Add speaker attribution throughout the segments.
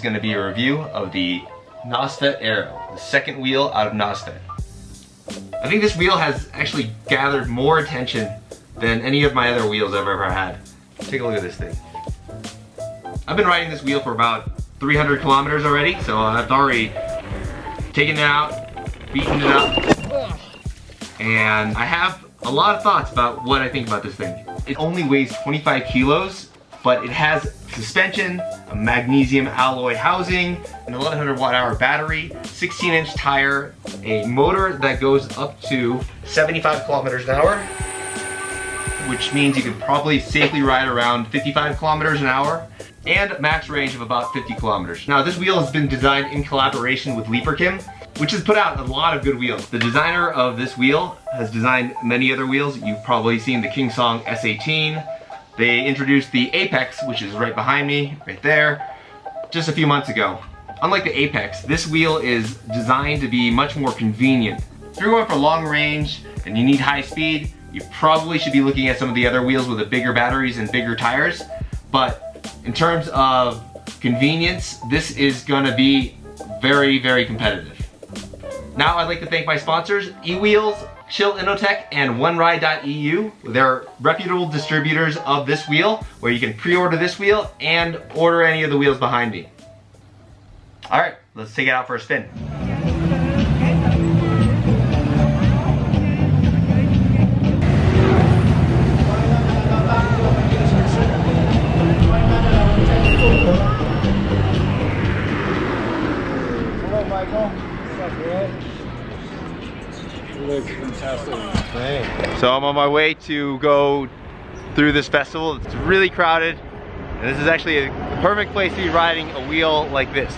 Speaker 1: is going to be a review of the Nosfet Aero, the second wheel out of Nosfet. I think this wheel has actually gathered more attention than any of my other wheels I've ever had. Take a look at this thing. I've been riding this wheel for about 300 kilometers already, so I've already taken it out, beaten it up, and I have a lot of thoughts about what I think about this thing. It only weighs 25 kilos, but it has suspension, a magnesium alloy housing, an 1100 watt-hour battery, 16-inch tire, a motor that goes up to 75 kilometers an hour, which means you can probably safely ride around 55 kilometers an hour, and max range of about 50 kilometers. Now, this wheel has been designed in collaboration with Leaperkim, which has put out a lot of good wheels. The designer of this wheel has designed many other wheels. You've probably seen the Kickstand S18. They introduced the Apex, which is right behind me, right there, just a few months ago. Unlike the Apex, this wheel is designed to be much more convenient. If you're going for long range and you need high speed, you probably should be looking at some of the other wheels with the bigger batteries and bigger tires. But in terms of convenience, this is gonna be very, very competitive. Now I'd like to thank my sponsors, eWheels, Chill Innotech, and OneRide.eu. They're reputable distributors of this wheel, where you can pre-order this wheel and order any of the wheels behind me. All right, let's take it out for a spin.
Speaker 2: Hello, Michael. What's up, bro? You look fantastic. Thanks.
Speaker 1: So I'm on my way to go through this festival. It's really crowded, and this is actually the perfect place to be riding a wheel like this.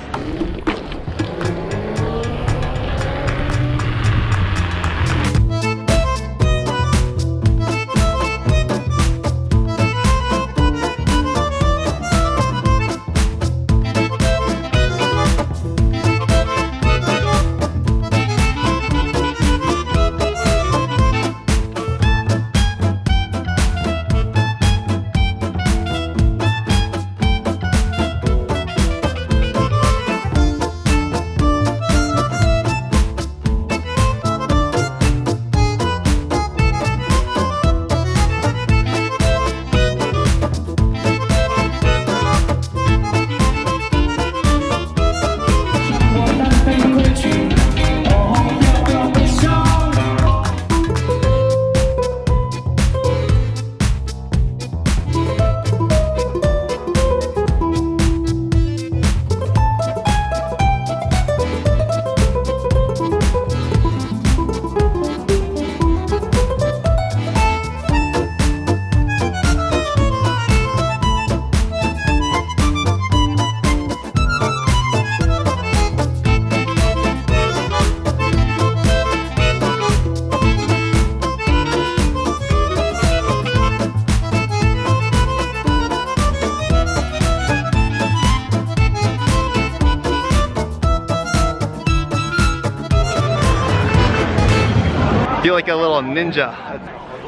Speaker 1: Feel like a little ninja.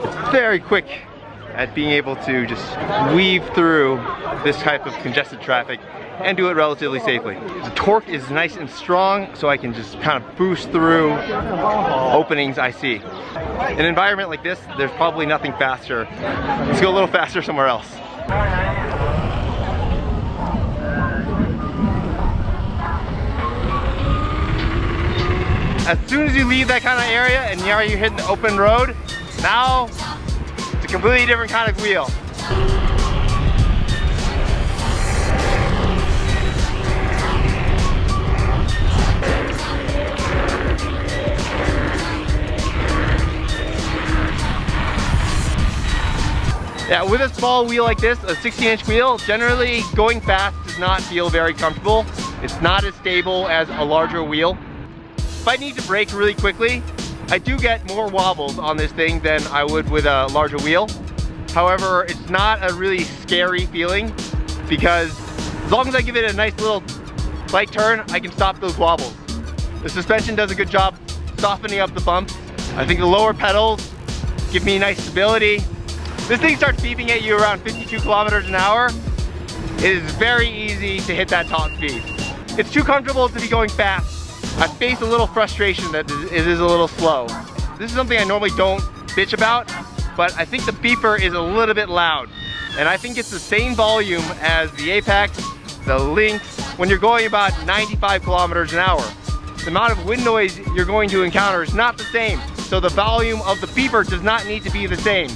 Speaker 1: It's very quick at being able to just weave through this type of congested traffic and do it relatively safely. The torque is nice and strong, so I can just kind of boost through openings I see. In an environment like this, there's probably nothing faster. Let's go a little faster somewhere else. As soon as you leave that kind of area and now you're hitting the open road, now it's a completely different kind of wheel. Yeah, with a small wheel like this, a 16-inch wheel, generally going fast does not feel very comfortable. It's not as stable as a larger wheel. If I need to brake really quickly, I do get more wobbles on this thing than I would with a larger wheel. However, it's not a really scary feeling because as long as I give it a nice little light turn, I can stop those wobbles. The suspension does a good job softening up the bumps. I think the lower pedals give me nice stability. This thing starts beeping at you around 52 kilometers an hour. It is very easy to hit that top speed. It's too comfortable to be going fast. I face a little frustration that it is a little slow. This is something I normally don't bitch about, but I think the beeper is a little bit loud. And I think it's the same volume as the Apex, the Lynx, when you're going about 95 kilometers an hour. The amount of wind noise you're going to encounter is not the same. So the volume of the beeper does not need to be the same.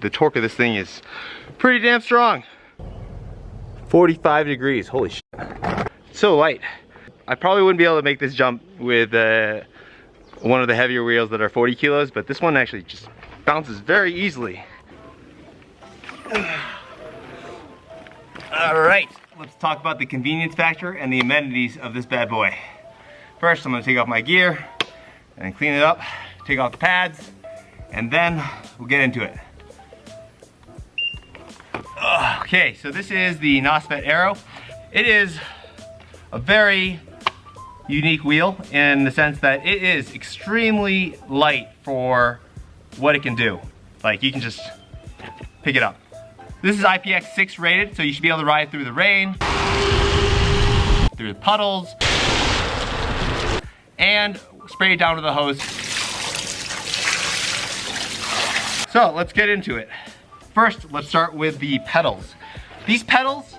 Speaker 1: The torque of this thing is pretty damn strong. 45 degrees, holy shit. It's so light. I probably wouldn't be able to make this jump with one of the heavier wheels that are 40 kilos, but this one actually just bounces very easily. All right, let's talk about the convenience factor and the amenities of this bad boy. First, I'm gonna take off my gear and clean it up, take off the pads, and then we'll get into it. Okay, so this is the Nosfet Aero. It is a very unique wheel in the sense that it is extremely light for what it can do. Like, you can just pick it up. This is IPX6 rated, so you should be able to ride through the rain, through the puddles, and spray it down with a hose. So let's get into it. First, let's start with the pedals. These pedals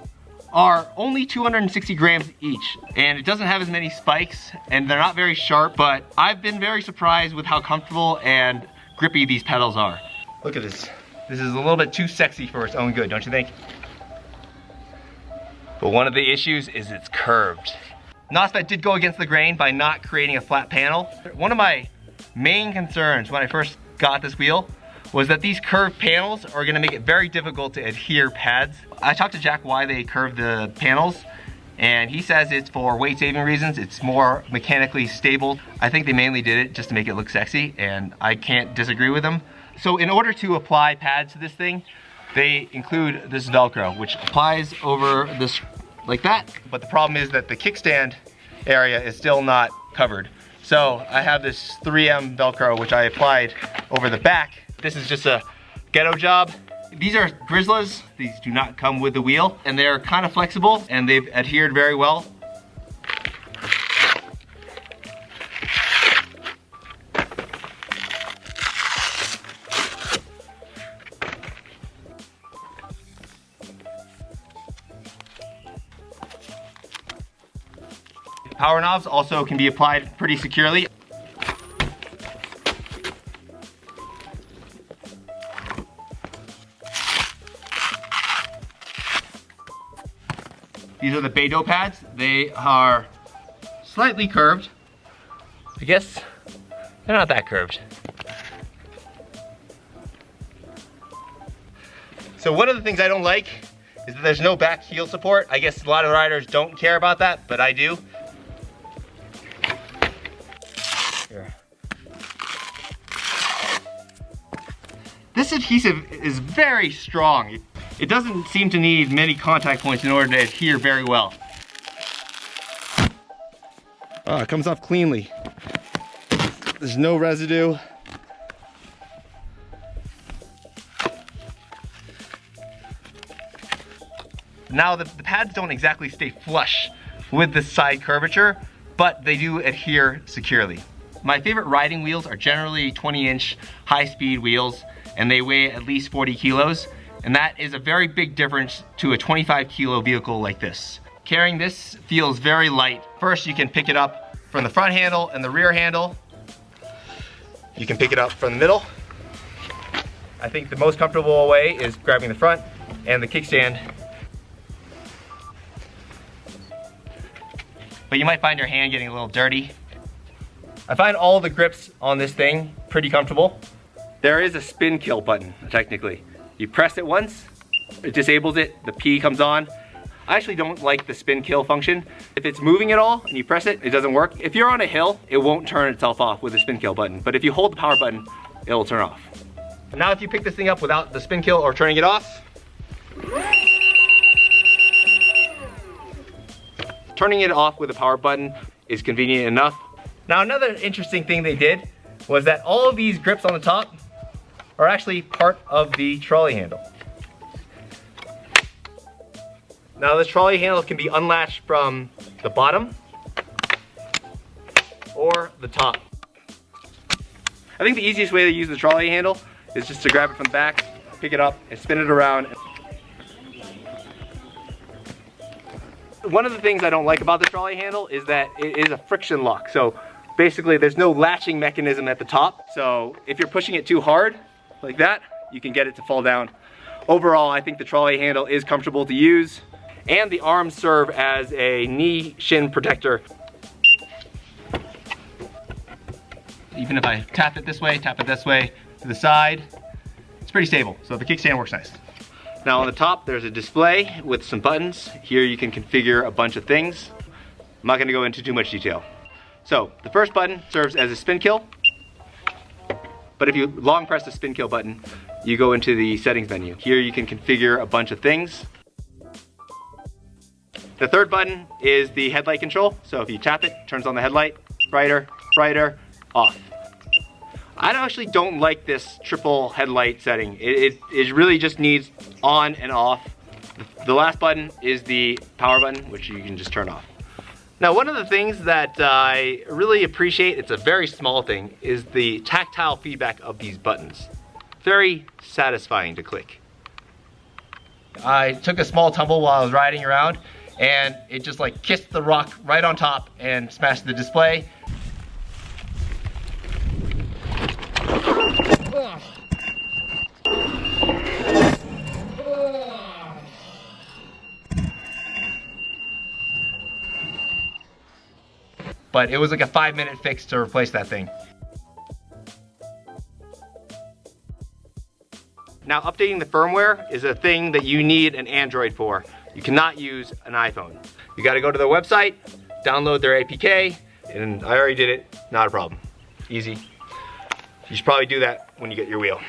Speaker 1: are only 260 grams each, and it doesn't have as many spikes, and they're not very sharp, but I've been very surprised with how comfortable and grippy these pedals are. Look at this. This is a little bit too sexy for its own good, don't you think? But one of the issues is it's curved. Nosfet did go against the grain by not creating a flat panel. One of my main concerns when I first got this wheel was that these curved panels are gonna make it very difficult to adhere pads. I talked to Jack why they curved the panels, and he says it's for weight saving reasons. It's more mechanically stable. I think they mainly did it just to make it look sexy, and I can't disagree with them. So in order to apply pads to this thing, they include this Velcro, which applies over this like that. But the problem is that the kickstand area is still not covered. So I have this 3M Velcro, which I applied over the back. This is just a ghetto job. These are Grizzlies. These do not come with the wheel, and they're kind of flexible, and they've adhered very well. Power knobs also can be applied pretty securely. These are the Beidou pads. They are slightly curved. I guess they're not that curved. So one of the things I don't like is that there's no back heel support. I guess a lot of riders don't care about that, but I do. Here. This adhesive is very strong. It doesn't seem to need many contact points in order to adhere very well. Oh, it comes off cleanly. There's no residue. Now the pads don't exactly stay flush with the side curvature, but they do adhere securely. My favorite riding wheels are generally 20-inch high-speed wheels, and they weigh at least 40 kilos. And that is a very big difference to a 25 kilo vehicle like this. Carrying this feels very light. First, you can pick it up from the front handle and the rear handle. You can pick it up from the middle. I think the most comfortable way is grabbing the front and the kickstand. But you might find your hand getting a little dirty. I find all the grips on this thing pretty comfortable. There is a spin kill button, technically. You press it once, it disables it, the P comes on. I actually don't like the spin kill function. If it's moving at all and you press it, it doesn't work. If you're on a hill, it won't turn itself off with the spin kill button. But if you hold the power button, it'll turn off. Now if you pick this thing up without the spin kill or turning it off, turning it off with the power button is convenient enough. Now another interesting thing they did was that all of these grips on the top are actually part of the trolley handle. Now this trolley handle can be unlatched from the bottom or the top. I think the easiest way to use the trolley handle is just to grab it from the back, pick it up, and spin it around. One of the things I don't like about the trolley handle is that it is a friction lock. So basically there's no latching mechanism at the top. So if you're pushing it too hard, like that, you can get it to fall down. Overall, I think the trolley handle is comfortable to use, and the arms serve as a knee shin protector. Even if I tap it this way to the side, it's pretty stable. So the kickstand works nice. Now on the top, there's a display with some buttons. Here you can configure a bunch of things. I'm not gonna go into too much detail. So the first button serves as a spin kill. But if you long press the spin kill button, you go into the settings menu. Here you can configure a bunch of things. The third button is the headlight control. So if you tap it, it turns on the headlight, brighter, brighter, off. I actually don't like this triple headlight setting. It really just needs on and off. The last button is the power button, which you can just turn off. Now, one of the things that I really appreciate, it's a very small thing, is the tactile feedback of these buttons. Very satisfying to click. I took a small tumble while I was riding around, and it just like kissed the rock right on top and smashed the display. But it was like a 5-minute fix to replace that thing. Now, updating the firmware is a thing that you need an Android for. You cannot use an iPhone. You gotta go to their website, download their APK, and I already did it, not a problem. Easy. You should probably do that when you get your wheel.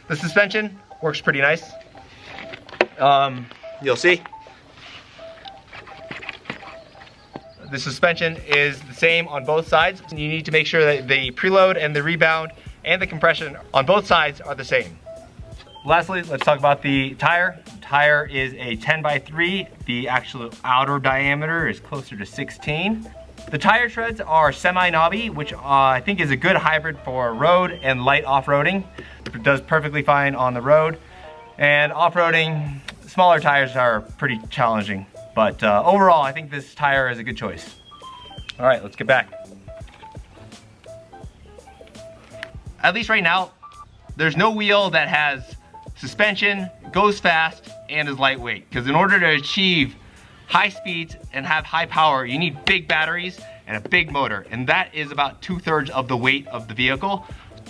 Speaker 1: The suspension works pretty nice. You'll see. The suspension is the same on both sides. You need to make sure that the preload and the rebound and the compression on both sides are the same. Lastly, let's talk about the tire. The tire is a 10x3. The actual outer diameter is closer to 16. The tire treads are semi-knobby, which I think is a good hybrid for road and light off-roading. It does perfectly fine on the road. And off-roading, smaller tires are pretty challenging. But overall, I think this tire is a good choice. All right, let's get back. At least right now, there's no wheel that has suspension, goes fast, and is lightweight. Because in order to achieve high speeds and have high power, you need big batteries and a big motor. And that is about 2/3 of the weight of the vehicle.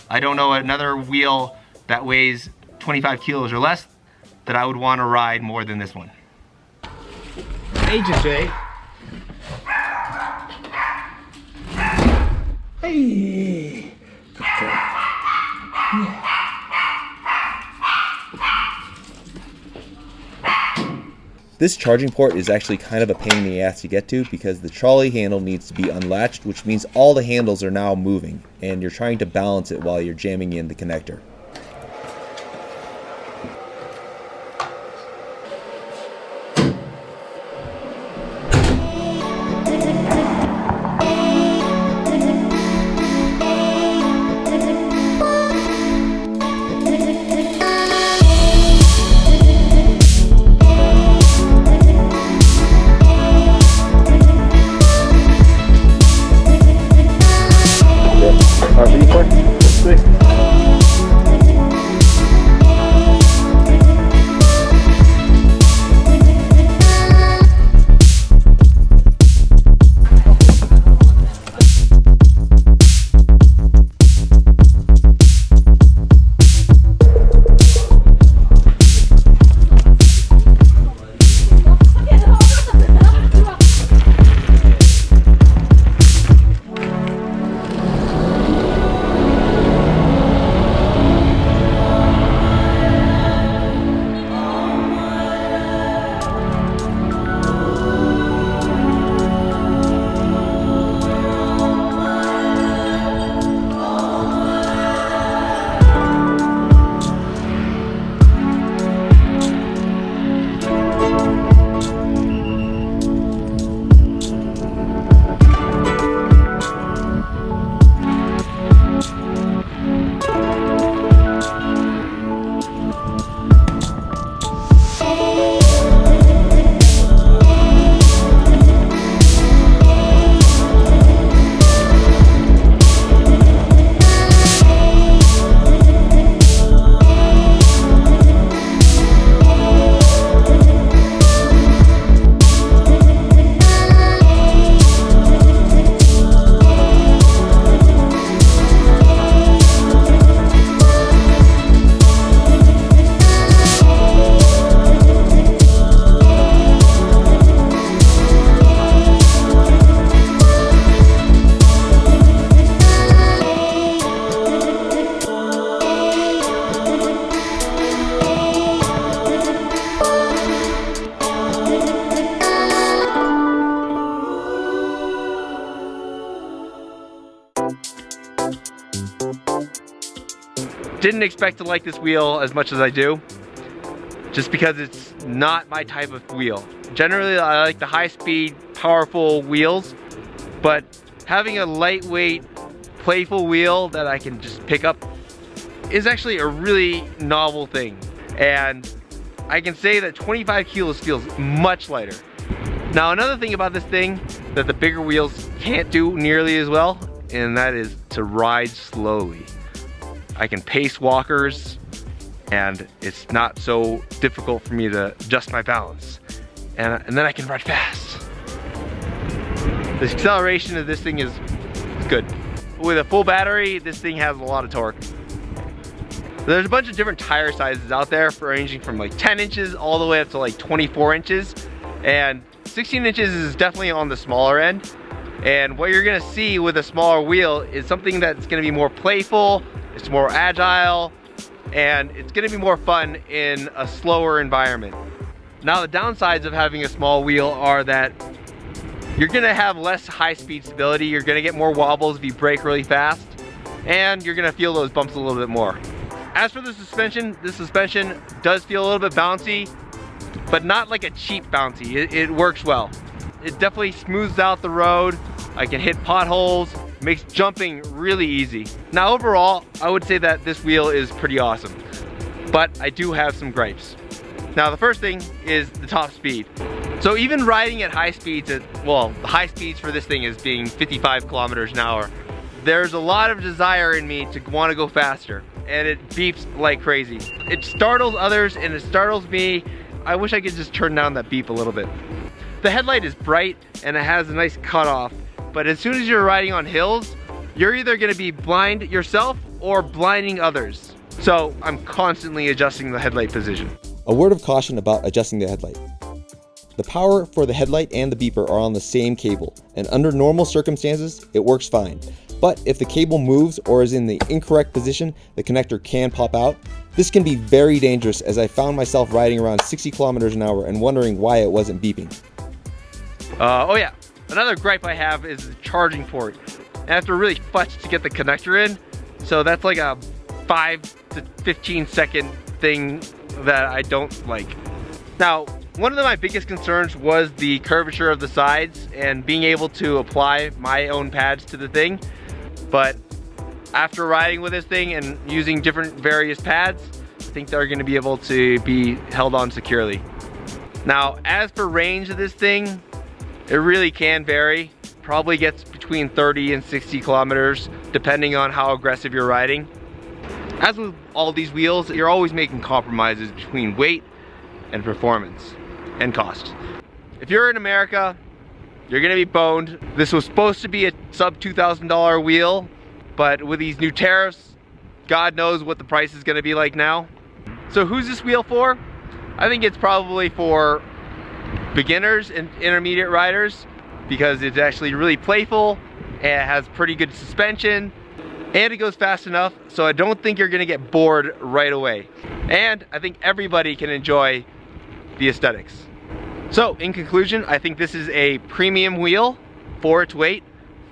Speaker 1: I don't know another wheel that weighs 25 kilos or less that I would want to ride more than this one. Agent Jay. Hey.
Speaker 3: This charging port is actually kind of a pain in the ass to get to because the trolley handle needs to be unlatched, which means all the handles are now moving and you're trying to balance it while you're jamming in the connector.
Speaker 1: Didn't expect to like this wheel as much as I do, just because it's not my type of wheel. Generally, I like the high-speed, powerful wheels, but having a lightweight, playful wheel that I can just pick up is actually a really novel thing. And I can say that 25 kilos feels much lighter. Now, another thing about this thing that the bigger wheels can't do nearly as well, and that is to ride slowly. I can pace walkers, and it's not so difficult for me to adjust my balance. And then I can ride fast. The acceleration of this thing is good. With a full battery, this thing has a lot of torque. There's a bunch of different tire sizes out there, ranging from like 10 inches all the way up to like 24 inches. And 16 inches is definitely on the smaller end. And what you're gonna see with a smaller wheel is something that's gonna be more playful, it's more agile, and it's gonna be more fun in a slower environment. Now, the downsides of having a small wheel are that you're gonna have less high-speed stability, you're gonna get more wobbles if you brake really fast, and you're gonna feel those bumps a little bit more. As for the suspension, this suspension does feel a little bit bouncy, but not like a cheap bouncy. It works well. It definitely smooths out the road. I can hit potholes, makes jumping really easy. Now, overall, I would say that this wheel is pretty awesome, but I do have some gripes. Now, the first thing is the top speed. So even riding at high speeds, well, the high speeds for this thing is being 55 kilometers an hour. There's a lot of desire in me to want to go faster, and it beeps like crazy. It startles others and it startles me. I wish I could just turn down that beep a little bit. The headlight is bright and it has a nice cutoff, but as soon as you're riding on hills, you're either gonna be blind yourself or blinding others. So I'm constantly adjusting the headlight position.
Speaker 3: A word of caution about adjusting the headlight. The power for the headlight and the beeper are on the same cable, and under normal circumstances, it works fine. But if the cable moves or is in the incorrect position, the connector can pop out. This can be very dangerous, as I found myself riding around 60 kilometers an hour and wondering why it wasn't beeping.
Speaker 1: Oh yeah, another gripe I have is the charging port. I have to really fudge to get the connector in, so that's like a 5 to 15 second thing that I don't like. Now, one of my biggest concerns was the curvature of the sides and being able to apply my own pads to the thing. But after riding with this thing and using different various pads, I think they're going to be able to be held on securely. Now, as for range of this thing, it really can vary. Probably gets between 30 and 60 kilometers, depending on how aggressive you're riding. As with all these wheels, you're always making compromises between weight and performance and cost. If you're in America, you're gonna be boned. This was supposed to be a sub $2,000 wheel, but with these new tariffs, God knows what the price is gonna be like now. So who's this wheel for? I think it's probably for beginners and intermediate riders, because it's actually really playful and it has pretty good suspension and it goes fast enough, so I don't think you're gonna get bored right away. And I think everybody can enjoy the aesthetics. So in conclusion, I think this is a premium wheel for its weight.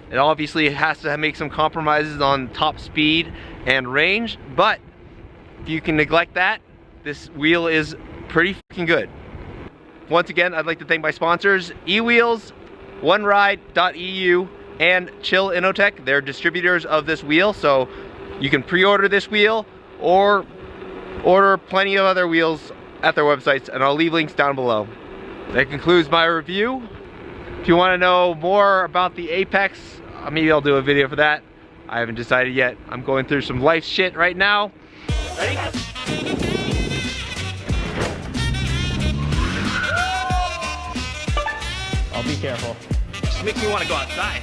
Speaker 1: It obviously has to make some compromises on top speed and range, but if you can neglect that, this wheel is pretty fucking good. Once again, I'd like to thank my sponsors, eWheels, OneRide.eu, and Chill Innotech. They're distributors of this wheel, so you can pre-order this wheel or order plenty of other wheels at their websites, and I'll leave links down below. That concludes my review. If you want to know more about the Apex, maybe I'll do a video for that. I haven't decided yet. I'm going through some life shit right now. Ready?
Speaker 2: I'll be careful.
Speaker 1: Just makes me want to go outside.